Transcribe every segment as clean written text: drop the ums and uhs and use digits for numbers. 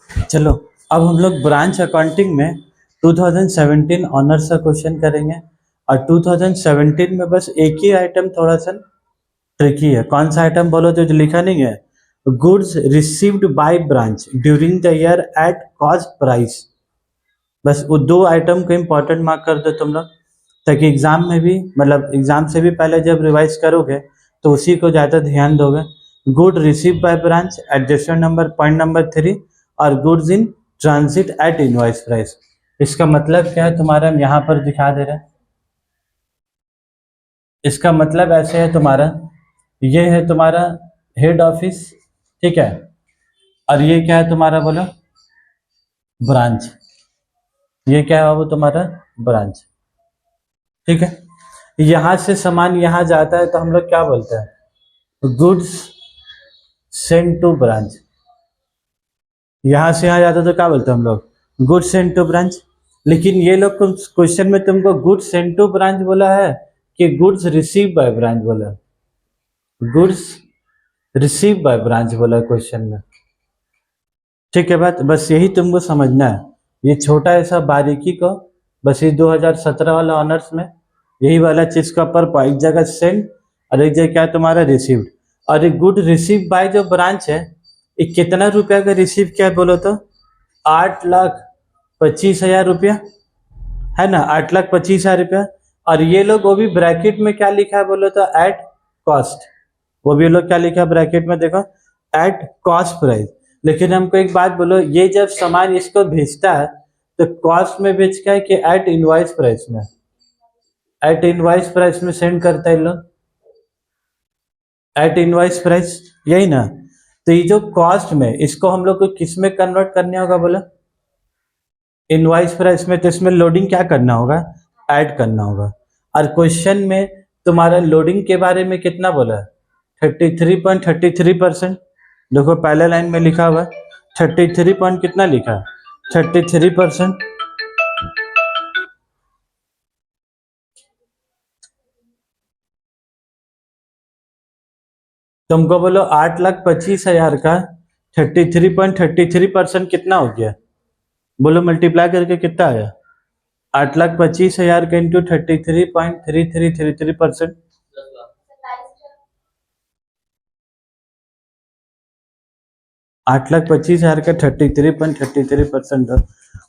चलो अब हम लोग ब्रांच अकाउंटिंग में 2017 ऑनर्स का क्वेश्चन करेंगे। और 2017 में बस एक ही आइटम थोड़ा सा ट्रिकी है। कौन सा आइटम बोलो तो जो लिखा नहीं है, goods received by branch during the year at cost price. बस वो दो आइटम को इम्पोर्टेंट मार्क कर दो तुम लोग, ताकि एग्जाम में भी मतलब एग्जाम से भी पहले जब रिवाइज करोगे तो उसी को ज़्यादा ध्यान दोगे। Good receive by branch adjustment number point number 3 और goods in transit at invoice price. इसका मतलब क्या है तुम्हारा, हम यहाँ पर दिखा दे रहे हैं। इसका मतलब ऐसे है तुम्हारा, ये है तुम्हारा हेड ऑफिस, ठीक है, और ये क्या है तुम्हारा बोलो, ब्रांच। ये क्या है वो तुम्हारा ब्रांच, ठीक है। यहाँ से सामान यहाँ जाता है तो हम लोग क्या बोलते हैं, गुड्स सेंड टू ब्रांच। यहाँ से यहाँ जाता है तो क्या बोलते हैं हम लोग, गुड्स सेंड टू ब्रांच। लेकिन ये लोग क्वेश्चन में तुमको गुड्स सेंड टू ब्रांच बोला है कि गुड्स रिसीव बाय ब्रांच बोला, गुड्स रिसीव बाय ब्रांच बोला क्वेश्चन में, ठीक है बात। बस यही तुमको समझना है, ये छोटा ऐसा बारीकी को बस ये 2017 वाला ऑनर्स में यही वाला चीज का पर एक जगह सेंड और एक जगह क्या तुम्हारा रिसीव्ड। और ये गुड रिसीव बाय जो ब्रांच है, ये कितना रुपया का रिसीव किया बोलो तो 8,25,000 रुपया है ना, 8,25,000 रुपया। और ये लोग वो भी ब्रैकेट में क्या लिखा है बोलो तो एट कॉस्ट, वो भी लोग क्या लिखा है ब्रैकेट में देखो, एट कॉस्ट प्राइस। लेकिन हमको एक बात बोलो, ये जब सामान इसको भेजता है तो कॉस्ट में बेचता है कि एट इनवॉइस प्राइस में, एट इनवॉइस प्राइस में सेंड करता है लोग, एट इनवॉइस प्राइस, यही ना। तो ये जो कॉस्ट में इसको हम लोग को किस में कन्वर्ट करने होगा बोला, इनवॉइस प्राइस में। तो इसमें लोडिंग क्या करना होगा, ऐड करना होगा। और क्वेश्चन में तुम्हारा लोडिंग के बारे में कितना बोला है, 33.33%। देखो पहले लाइन में लिखा हुआ है 33 पॉइंट कितना लिखा है, 33%। तुमको बोलो 8,25,000 का 33.33% कितना हो गया, बोलो मल्टीप्लाई करके कितना आया, 8,25,000 का इंटू 33.3333%, 8,25,000 का 33.33%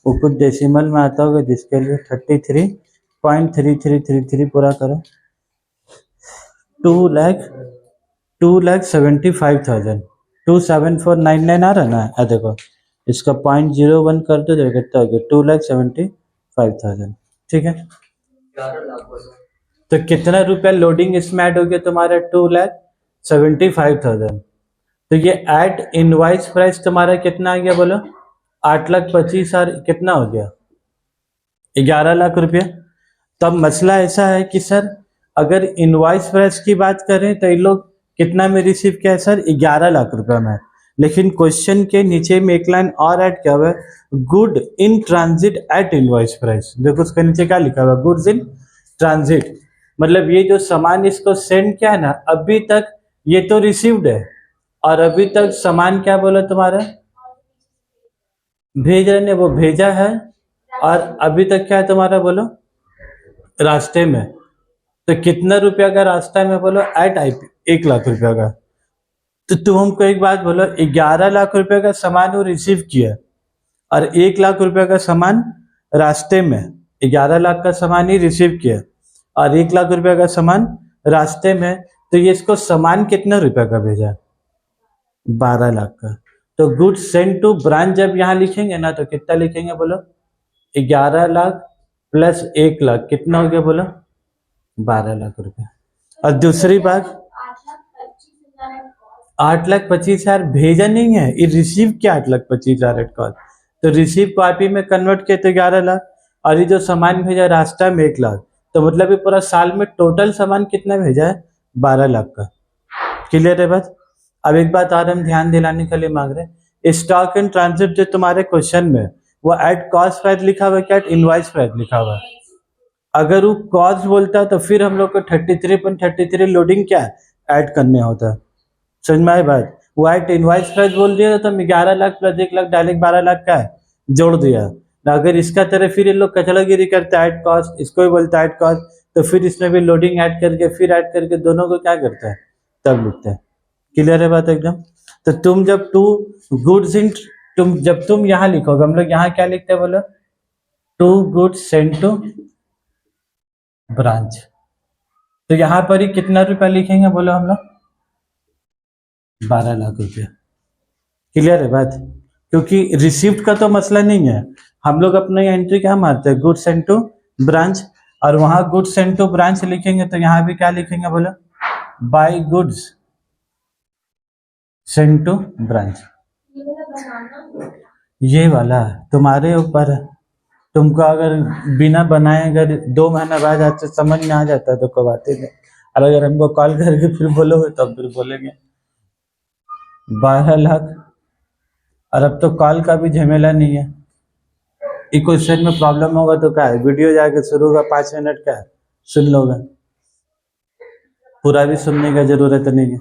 वो कुछ डेसिमल में आता होगा, जिसके लिए 33.3333 पूरा करो, 2,75,000 27499 आ रहा ना। देखो इसका 0.01 कर दो, देखो कितना हो गया, 2,75,000, ठीक है। तो कितना रुपया लोडिंग इसमें ऐड हो गया तुम्हारा, 2,75,000। तो ये एट इनवाइस प्राइस तुम्हारा कितना आ गया बोलो, 8,25,000 कितना हो गया, 11 लाख रुपया। तब मसला ऐसा है कि सर अगर इनवाइस प्राइस की बात करें तो ये लोग कितना में रिसीव किया है सर, 11 लाख रुपया में। लेकिन क्वेश्चन के नीचे में एक लाइन और ऐड किया हुआ है, good in transit at invoice price. देखो उसके नीचे क्या लिखा हुआ है, गुड्स इन ट्रांजिट, मतलब ये जो सामान इसको सेंड किया है ना, अभी तक ये तो रिसीव्ड है और अभी तक सामान क्या बोला तुम्हारा, भेज रहे ने वो भेजा है, और अभी तक क्या है तुम्हारा बोलो, रास्ते में। तो कितना रुपया का रास्ता में बोलो, एट आई 1 लाख रुपया का। तो तुम हमको एक बात बोलो, 11 लाख रुपया का सामान वो रिसीव किया और 1 लाख रुपया का सामान रास्ते में, 11 लाख का सामान ही रिसीव किया और 1 लाख रुपया का सामान रास्ते में। तो ये इसको सामान कितना रुपया का भेजा, 12 लाख का। तो गुड्स सेंड टू ब्रांच जब यहाँ लिखेंगे ना तो कितना लिखेंगे बोलो, 11 लाख प्लस 1 लाख कितना हो गया बोलो, 12 लाख रुपया। और दूसरी बात, 8,25,000 भेजा नहीं है, ये रिसीव किया 8,25,000 एट कॉल। तो रिसीव को आरपी में कन्वर्ट किया तो 11 लाख, और ये जो सामान भेजा रास्ता में 1 लाख। तो मतलब ये पूरा साल में टोटल सामान कितना भेजा है, 12 लाख का। क्लियर है बात। अब एक बात और हम ध्यान दिलाने के लिए मांग रहे हैं, स्टॉक इन ट्रांजिट जो तुम्हारे क्वेश्चन में वो एट कॉस्ट प्राइस लिखा हुआ है क्या, एट इनवॉइस प्राइस लिखा हुआ है। अगर वो कॉस्ट बोलता है तो फिर हम लोग को 33.33 लोडिंग क्या ऐड करने होता है, समझ में आई बात। व्हाइट इनवाइस प्राइस बोल दिया तो 11 लाख प्लस 1 लाख डायरेक्ट 12 लाख का है, जोड़ दिया। अगर इसका तरह फिर ये लोग कचड़ागिरी करते हैं, ऐड कॉस्ट इसको भी बोलता है ऐड कॉस्ट, तो फिर इसमें भी लोडिंग ऐड करके फिर ऐड करके दोनों को क्या करता है तब लिखता है। क्लियर है बात एकदम। तो तुम जब टू गुड्स इन, जब तुम यहाँ लिखोगे, हम लोग यहाँ क्या लिखते हैं बोलो, to goods sent to branch, तो यहाँ पर ही कितना रुपया लिखेंगे बोलो हम लोग, 12 लाख रुपया। क्लियर है बात, क्योंकि रिसिप्ट का तो मसला नहीं है, हम लोग अपना एंट्री क्या मारते हैं, गुड्स सेंट टू ब्रांच, और वहां गुड्स सेंट टू ब्रांच लिखेंगे तो यहाँ भी क्या लिखेंगे बोलो, by goods sent to branch. ये वाला तुम्हारे ऊपर है, तुमको अगर बिना बनाए अगर 2 महीना बाद आपसे समझ में आ जाता है तो कोई बात ही नहीं, और अगर हमको कॉल करके फिर बोलोगे तो फिर बोलेंगे 12 लाख। और अब तो कॉल का भी झमेला नहीं है, एक क्वेश्चन में प्रॉब्लम होगा तो क्या है, वीडियो जाके शुरू होगा 5 मिनट का सुन लोगे, पूरा भी सुनने का जरूरत नहीं है,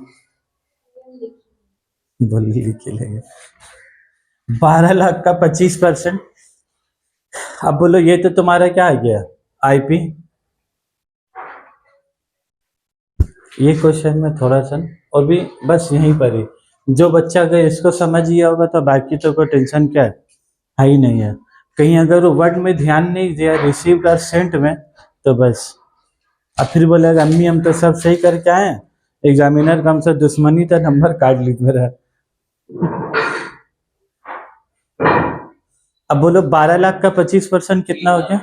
बोल लिख लेंगे। 12 लाख का 25%। अब बोलो ये तो तुम्हारा क्या आ गया, आईपी। ये क्वेश्चन में थोड़ा सा और भी बस यहीं पर ही, जो बच्चा अगर इसको समझ लिया होगा तो बाकी तो कोई टेंशन क्या है ही नहीं है। कहीं अगर वो वर्ड में ध्यान नहीं दिया रिसीव्ड और सेंट में तो बस, अब फिर बोलेगा अम्मी हम तो सब सही करके आए, एग्जामिनर का हमसे दुश्मनी था, नंबर काट ली मेरा। अब बोलो 12 लाख का 25% कितना हो गया,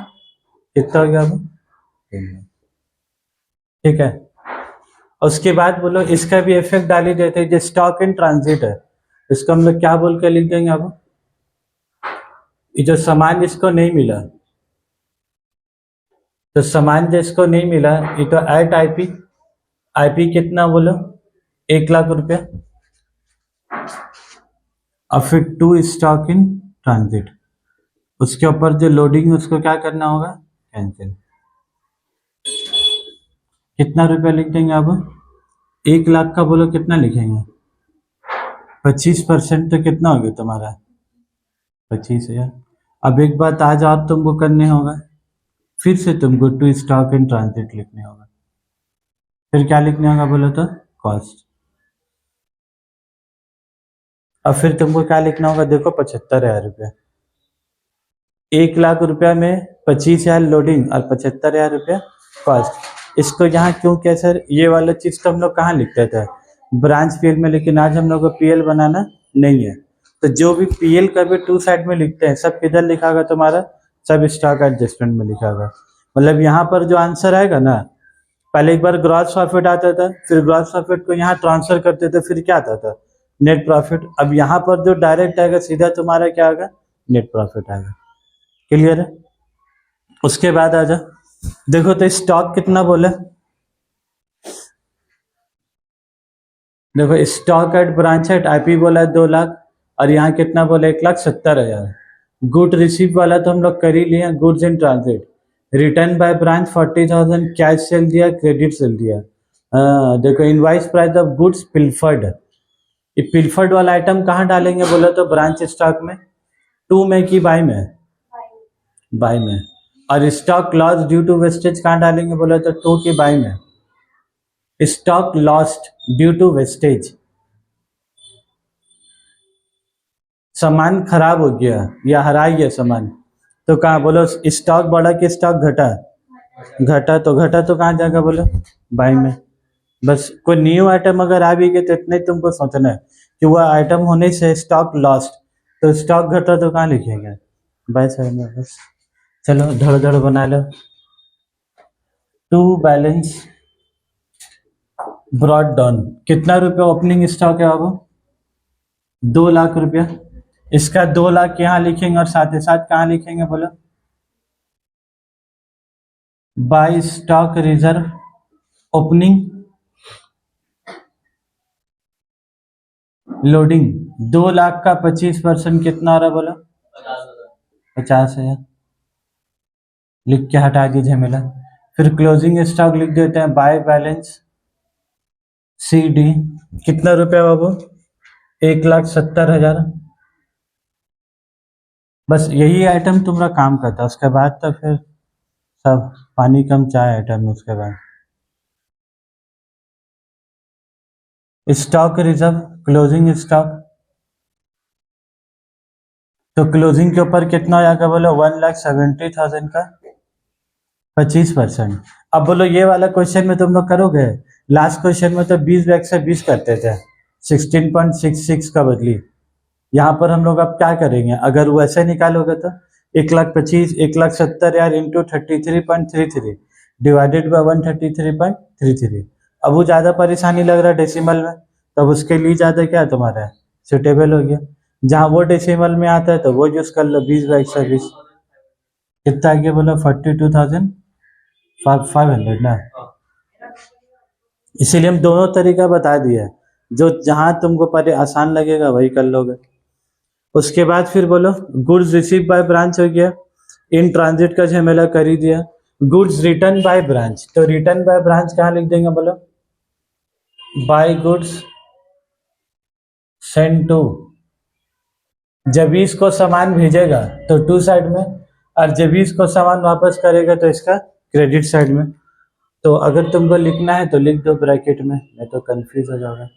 कितना हो गया अब, ठीक है। उसके बाद बोलो इसका भी इफेक्ट डाल ही देते हैं, जो स्टॉक इन ट्रांजिट है इसको हम लोग क्या बोल के लिख देंगे, अब ये जो सामान जिसको नहीं मिला, तो सामान जिसको नहीं मिला ये तो एट आईपी, आईपी कितना बोलो 1 लाख रुपया, और फिर टू स्टॉक इन ट्रांजिट, उसके ऊपर जो लोडिंग है उसको क्या करना होगा, कैंसिल। कितना रुपया लिख देंगे अब, 1 लाख का बोलो कितना लिखेंगे, 25% तो कितना हो गया तुम्हारा 25,000। अब एक बात आज आप तुमको करने होगा, फिर से तुमको टू स्टॉक इन ट्रांजिट लिखने होगा, फिर क्या लिखने होगा बोलो तो कॉस्ट, अब फिर तुमको क्या लिखना होगा, देखो 75,000 रुपया, 1 लाख रुपया में 25,000 लोडिंग और 75,000 रुपया कॉस्ट। इसको यहाँ क्यों किया सर, ये वाला चीज तो हम लोग कहाँ लिखते थे, ब्रांच पीएल में, लेकिन आज हम लोग को पीएल बनाना नहीं है, तो जो भी पीएल का भी 2 साइड में लिखते हैं सब किधर लिखा होगा तुम्हारा, सब स्टॉक एडजस्टमेंट में लिखा होगा। मतलब यहाँ पर जो आंसर आएगा ना, पहले एक बार ग्रॉस प्रॉफिट आता था, फिर ग्रॉस प्रॉफिट को यहाँ ट्रांसफर करते थे, फिर क्या आता था नेट प्रॉफिट। अब यहाँ पर जो डायरेक्ट आएगा सीधा तुम्हारा क्या आएगा, नेट प्रॉफिट आएगा। क्लियर है। उसके बाद आ जा, देखो तो स्टॉक कितना बोले, देखो stock at branch at IP बोला है 2 लाख, और यहाँ कितना बोला 1,70,000। गुड रिसीव वाला तो हम लोग कर ही लिए, goods in transit, return by branch 40,000, cash cell दिया, क्रेडिट सेल दिया। देखो इनवाइस प्राइस ऑफ गुड्स पिल्फर्ड, ये पिल्फर्ड वाला आइटम कहाँ डालेंगे बोले तो ब्रांच स्टॉक में, 2 में कि बाय में, बाय में। और stock loss due to wastage कहाँ डालेंगे बोले तो 2 की बाय में। Stock lost due to wastage, सामान खराब हो गया या हरा गया सामान, तो कहाँ बोलो स्टॉक बढ़ा कि स्टॉक घटा, घटा तो कहाँ जाएगा बोलो बाय में। बस कोई न्यू आइटम अगर आ भी गए तो इतना ही तुमको सोचना है कि वह आइटम होने से स्टॉक लॉस्ट, तो स्टॉक घटा तो कहाँ लिखेंगे बाय साइड में। बस चलो धड़ धड़ बना लो। टू बैलेंस ब्रॉड डाउन, कितना रुपया ओपनिंग स्टॉक है बाबू, 2 लाख रुपया। इसका 2 लाख यहाँ लिखेंगे और साथ ही साथ कहाँ लिखेंगे बोलो, by stock reserve opening loading. 2 lakh का 25% कितना हो रहा बोलो, 50,000। लिख के हटा दीजिए मेला। फिर क्लोजिंग स्टॉक लिख देते हैं बाय बैलेंस सी डी, कितना रुपया बाबू 1,70,000। बस यही आइटम तुम्हारा काम करता, उसके बाद तो फिर सब पानी कम चाय आइटम। उसके बाद स्टॉक रिजर्व, क्लोजिंग स्टॉक। तो क्लोजिंग के ऊपर कितना हो जाएगा बोलो? 1,70,000 का 25%। अब बोलो ये वाला क्वेश्चन में तुम लोग करोगे? लास्ट क्वेश्चन में तो 20 बैग से 20 करते थे, 16.66 का बदली। यहाँ पर हम लोग अब क्या करेंगे? अगर वैसे निकालोगे तो 1,25,000, 1,70,000 यार इंटू 33.33 डिवाइडेड बाय 133.33। अब वो ज़्यादा परेशानी लग रहा है डेसिमल में, तब उसके लिए ज़्यादा क्या तुम्हारा सुटेबल हो गया। जहाँ वो डेसिमल में आता है तो वो यूज़ कर लो, 20/120। कितना आ गया बोलो? 42,500 ना। इसीलिए हम दोनों तरीका बता दिया, जो जहाँ तुमको पहले आसान लगेगा वही कर लोगे। उसके बाद फिर बोलो गुड्स रिसीव बाय ब्रांच हो गया, इन ट्रांजिट का झमेला कर ही दिया। गुड्स रिटर्न बाय ब्रांच, तो रिटर्न बाय ब्रांच कहाँ लिख देंगे बोलो? By goods send to. जब भी इसको सामान भेजेगा तो टू साइड में, और जब भी इसको सामान वापस करेगा तो इसका क्रेडिट साइड में। तो अगर तुमको लिखना है तो लिख दो ब्रैकेट में, नहीं तो कंफ्यूज हो जाओगे।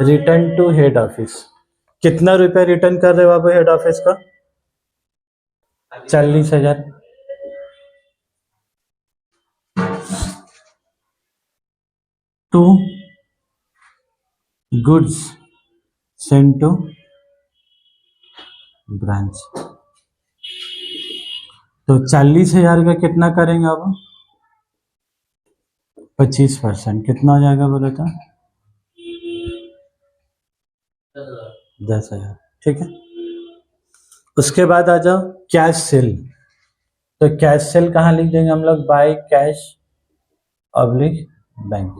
रिटर्न टू हेड ऑफिस, कितना रुपया रिटर्न कर रहे हो आप हेड ऑफिस का? 40,000। To goods send to branch, तो 40,000 का कितना करेंगे अब? 25%, कितना हो जाएगा बोले तो? 10,000। ठीक है। उसके बाद आ जाओ कैश सेल, तो कैश सेल कहाँ लिख देंगे हम लोग? By cash oblique bank.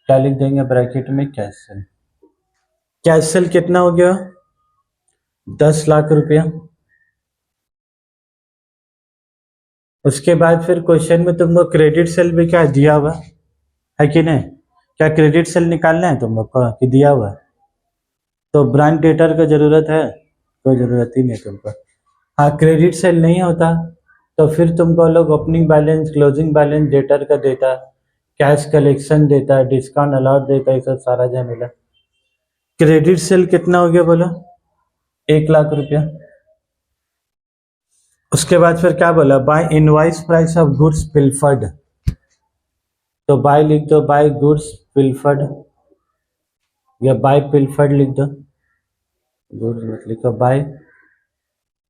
क्या लिख देंगे ब्रैकेट में? Cash cell. कैश सेल कितना हो गया? 10 लाख रुपया। उसके बाद फिर क्वेश्चन में तुमको क्रेडिट सेल भी क्या दिया हुआ है कि नहीं? क्या क्रेडिट सेल निकालना है तुम लोग को कि दिया हुआ है? तो ब्रांड डेटर का जरूरत है? कोई जरूरत ही नहीं तुमको। हाँ, क्रेडिट सेल नहीं होता तो फिर तुमको लोग opening balance, closing balance debtor का देता, कैश कलेक्शन देता, डिस्काउंट अलाउड देता, ये सब सारा जो मिला। क्रेडिट सेल कितना हो गया बोलो? 1,00,000 रुपया। उसके बाद फिर क्या बोला? By invoice price of goods pilfered, तो बाय लिख दो, बाय गुड्स पिलफर्ड, या बाय पिलफर्ड लिख दो, गुड्स मत लिखो, बाय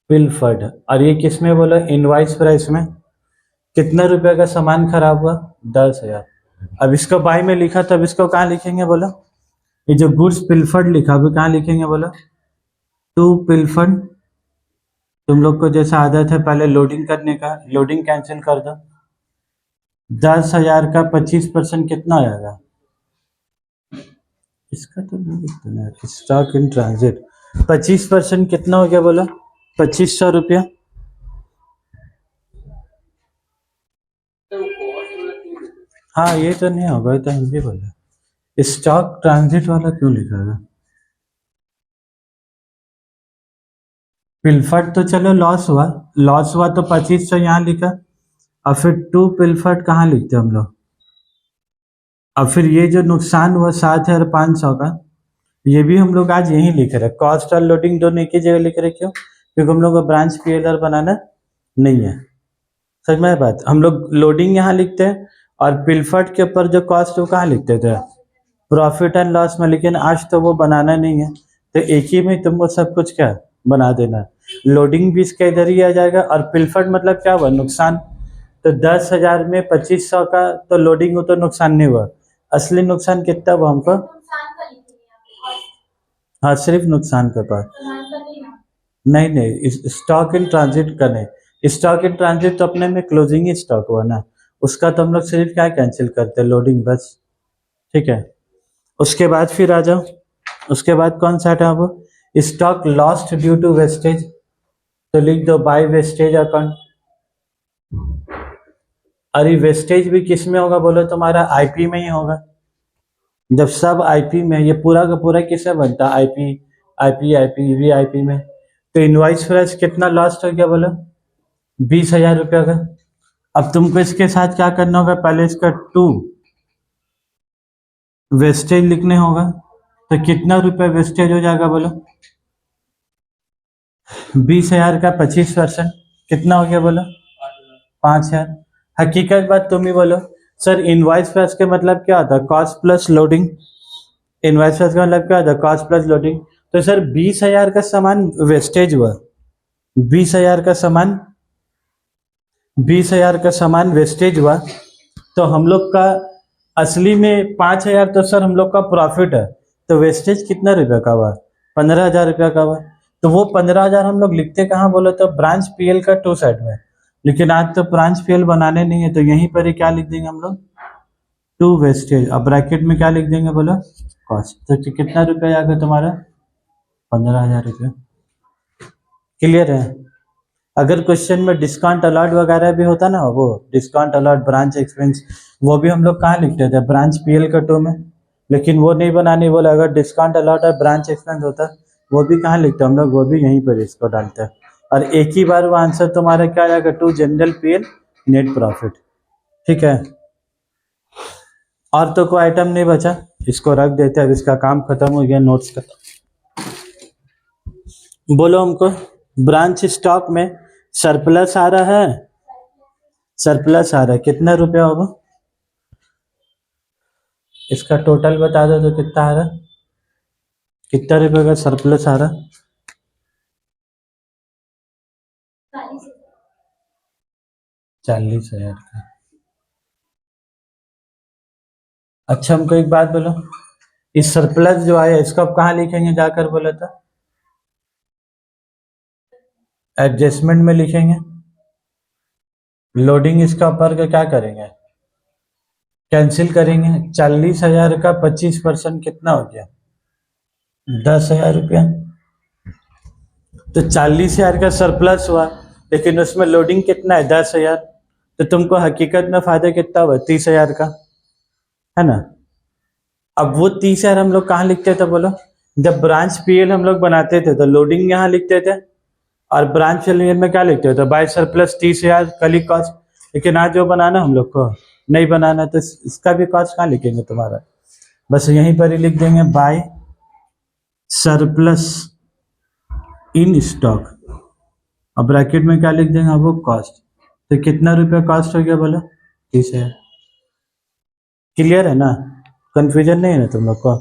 पिलफर्ड। और ये किस में बोला? इनवाइस प्राइस में। कितना रुपए का सामान खराब हुआ? 10,000। अब इसको बाय में लिखा, तब इसको कहाँ लिखेंगे बोला? ये जो गुड्स पिलफर्ड लिखा अभी कहाँ लिखेंगे बोला? टू पिलफर्ड। तुम लोग को जैसा आदत है पहले लोडिंग करने का, लोडिंग कैंसिल कर दो। 10,000 का 25% कितना आएगा? इसका तो नहीं लिखते ना, स्टॉक इन ट्रांजिट 25% कितना हो गया बोला? 2,500 रुपया। हाँ, ये तो नहीं होगा, ये तो हम भी बोले। स्टॉक ट्रांजिट वाला क्यों लिखा है? पिलफर्ड तो चलो लॉस हुआ, लॉस हुआ तो 2,500 यहाँ लिखा, और फिर टू पिलफर्ड कहाँ लिखते हम लोग? और फिर ये जो नुकसान हुआ 7,500 का, ये भी हम लोग आज यहीं लिख रहे हैं। कॉस्ट और लोडिंग दोनों एक ही जगह लिख रहे, क्यों? क्योंकि हम लोग को ब्रांच पीएलआर बनाना नहीं है। समझ में बात? हम लोग लोडिंग यहाँ लिखते हैं और पिलफर्ड के ऊपर जो कॉस्ट वो कहाँ लिखते थे? प्रॉफिट एंड लॉस में। लेकिन आज तो वो बनाना नहीं है, तो एक ही में तुमको सब कुछ क्या बना देना है। लोडिंग भी इसके इधर ही आ जाएगा, और पिलफर्ड मतलब क्या हुआ? नुकसान। तो 10,000 में 2,500 का तो लोडिंग हो तो नुकसान नहीं हुआ, असली नुकसान कितना हुआ हमको? हाँ, सिर्फ नुकसान का पार्ट। नहीं नहीं, स्टॉक इन ट्रांजिट का नहीं। स्टॉक इन ट्रांजिट तो अपने में क्लोजिंग ही स्टॉक हुआ ना, उसका तो हम लोग सिर्फ क्या कैंसिल करते हैं? लोडिंग बस। ठीक है। उसके बाद फिर आ जाओ, उसके बाद कौन सा था वो? Stock lost due to wastage, तो लिख दो बाय वेस्टेज अकाउंट। अरे वेस्टेज भी किस में होगा बोलो? तुम्हारा आईपी में ही होगा। जब सब आईपी में, ये पूरा का पूरा किससे बनता है, आईपी आईपी आईपी वीआईपी में, तो इनवॉइस प्राइस कितना लॉस्ट हो गया बोलो, 20,000 रुपया का। अब तुमको इसके साथ क्या करना होगा, पहले इसका 2 वेस्टेज लिखने होगा। तो कितना रुपया वेस्टेज हो जाएगा बोलो, 20,000 का 25% कितना हो गया बोलो, 5,000। हकीकत बात तुम ही बोलो सर, इनवॉइस प्राइस का मतलब क्या होता है, cost plus loading. Invoice price का मतलब क्या होता है, कॉस्ट प्लस लोडिंग। तो सर 20,000 का सामान वेस्टेज हुआ, 20,000 का सामान 20,000 का सामान वेस्टेज हुआ, तो हम लोग का असली में 5,000 तो सर हम लोग का प्रॉफिट है। तो वेस्टेज कितना रुपये का हुआ, 15,000 रुपया का हुआ। तो वो 15,000 हम लोग लिखते कहाँ बोले तो ब्रांच पीएल का 2 साइड में, लेकिन आज तो ब्रांच पीएल बनाने नहीं है, तो यहीं पर ही क्या लिख देंगे हम लोग, 2 वेस्टेज। अब ब्रैकेट में क्या लिख देंगे बोलो, कॉस्ट। तो कितना रुपया आएगा तुम्हारा, 15,000 रुपया। क्लियर है। अगर क्वेश्चन में डिस्काउंट अलॉट वगैरह भी होता ना, वो डिस्काउंट अलॉट ब्रांच एक्सपेंस, वो भी हम लोग कहाँ लिखते थे, ब्रांच पीएल का 2 में, लेकिन वो नहीं बनाने बोला। अगर डिस्काउंट अलॉट और ब्रांच एक्सपेंस होता वो भी कहाँ लिखते हम लोग, वो भी यहीं पर इसको डालते हैं। और एक ही बार वो आंसर तुम्हारा क्या आएगा, 2 जनरल पीएल नेट प्रॉफिट। ठीक है, और तो कोई आइटम नहीं बचा, इसको रख देते हैं। अब इसका काम खत्म हो गया नोट्स का। बोलो हमको, ब्रांच स्टॉक में सरप्लस आ रहा है, सरप्लस आ रहा है, कितना रुपया होगा, इसका टोटल बता दो तो कितना आ रहा, कितना रुपये का सरप्लस आ रहा, 40,000 का। अच्छा हमको एक बात बोलो, इस सरप्लस जो आया इसको आप कहाँ लिखेंगे जाकर बोला था, एडजस्टमेंट में लिखेंगे। लोडिंग इसका ऊपर का क्या करेंगे, कैंसिल करेंगे। 40,000 का 25% कितना हो गया, 10,000 रुपया। तो 40,000 का सरप्लस हुआ, लेकिन उसमें लोडिंग कितना है, 10,000। तो तुमको हकीकत में फायदा कितना हुआ, 30,000 का, है ना। अब वो 30,000 हम लोग कहाँ लिखते थे बोलो, जब ब्रांच पीएल हम लोग बनाते थे तो लोडिंग यहाँ लिखते थे, और ब्रांच पीएल में क्या लिखते थे, बाय सरप्लस 30,000 कली कॉस्ट। लेकिन आज जो बनाना हम लोग को नहीं बनाना, तो इसका भी कॉस्ट कहाँ लिखेंगे तुम्हारा, बस यहीं पर ही लिख देंगे, बाय सरप्लस इन स्टॉक। अब ब्रैकेट में क्या लिख देंगे, वो कॉस्ट। तो कितना रुपया कॉस्ट हो गया बोलो, 30,000। क्लियर है ना, कंफ्यूजन नहीं है ना तुम लोग को।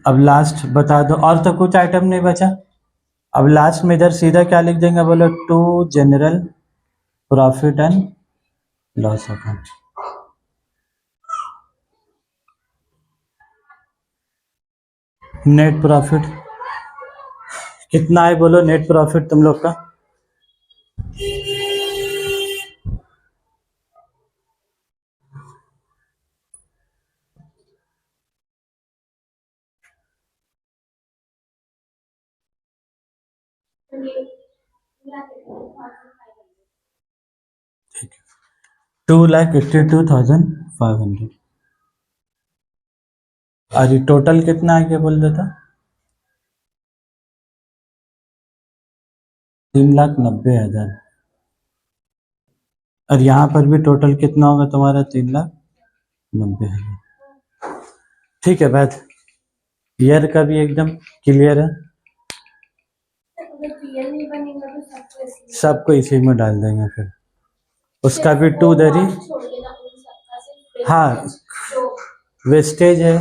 अब लास्ट बता दो, और तो कुछ आइटम नहीं बचा। अब लास्ट में इधर सीधा क्या लिख देंगे बोलो, 2 general profit and loss account. Net profit कितना है बोलो, नेट प्रॉफिट तुम लोग का, ठीक है, 2,82,500। और ये टोटल कितना आ गया बोल देता, 3,90,000। और यहाँ पर भी टोटल कितना होगा तुम्हारा, 3,90,000। ठीक है बात, ईयर का भी एकदम क्लियर है, सबको इसी में डाल देंगे फिर, उसका भी 2 दरी। हाँ, वेस्टेज है,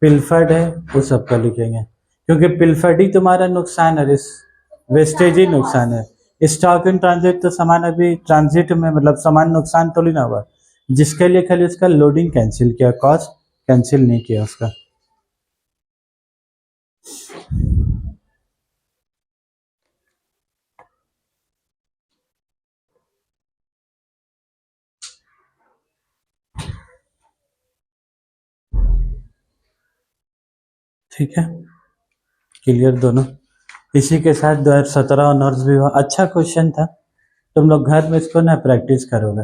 पिलफर्ड है, वो सबका लिखेंगे, क्योंकि पिलफर्ड ही तुम्हारा नुकसान है, वेस्टेज ही नुकसान है। स्टॉक इन ट्रांजिट तो सामान अभी ट्रांजिट में, मतलब सामान नुकसान तो नहीं ना हुआ, जिसके लिए खाली उसका लोडिंग कैंसिल किया, कॉस्ट कैंसिल नहीं किया उसका। ठीक है, क्लियर दोनों। इसी के साथ 2017 ऑनर्स भी हुआ, अच्छा क्वेश्चन था, तुम लोग घर में इसको ना प्रैक्टिस करोगे।